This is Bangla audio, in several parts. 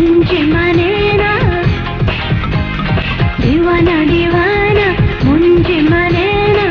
मुझे माने ना दीवाना दीवाना मुझे माने ना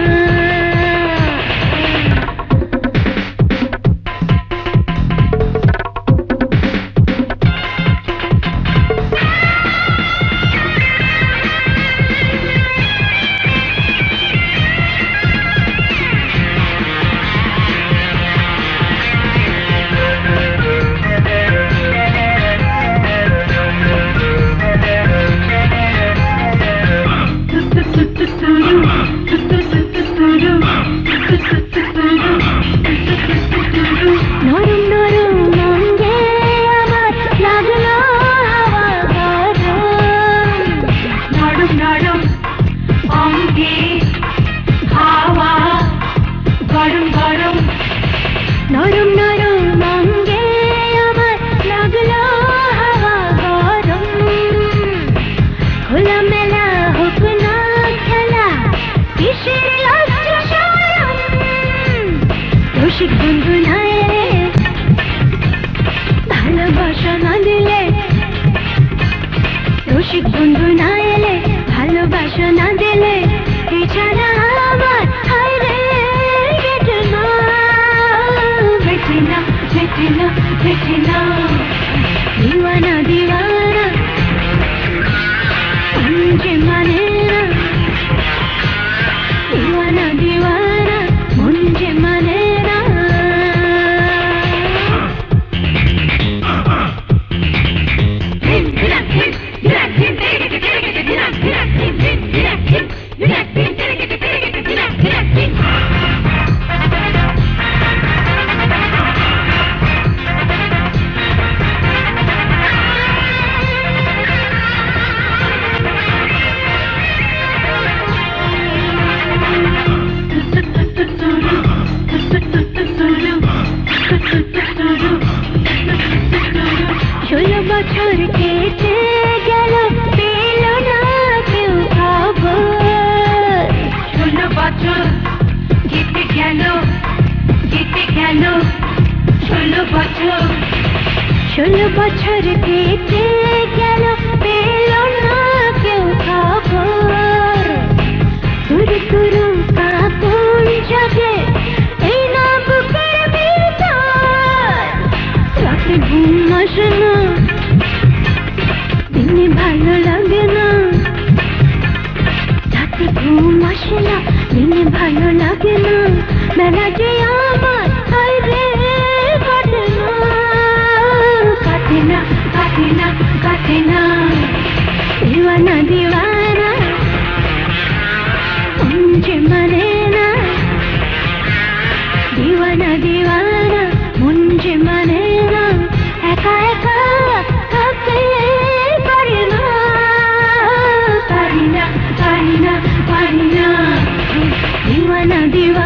রসিক বন্ধু নাই রে ভালোবাসা না দিলে রসিক বন্ধু না এলে ভালোবাসা না দিলে এছাড়া আমার হায় রে বেটে না বেটে না বেটে না বেটে না दीवाना दीवाना मुझे माने ना दीवाना दीवाना मुझे माने ना বছর কেটে গেল পেল না কেউ খবর 16 বছর কেটে গেল 16 বছর 16 বছর কেটে গেল পেল না কেউ খবর তুরু তুরু কাঁপন জাগে এই না বুকের ভিতর রাতে ঘুম আসে না দিনে ভালো লাগে না রাতে ঘুম আসে না দিনে ভালো লাগে না বেলা যে আমার হায় রে কাটে না কাটে না কাটে না কাটে না दीवाना दीवाना मुझे माने ना दीवाना दीवाना मुझे माने ना एका एका থাকতে পারি না পারি না পারি না পারি না दीवाना दीवाना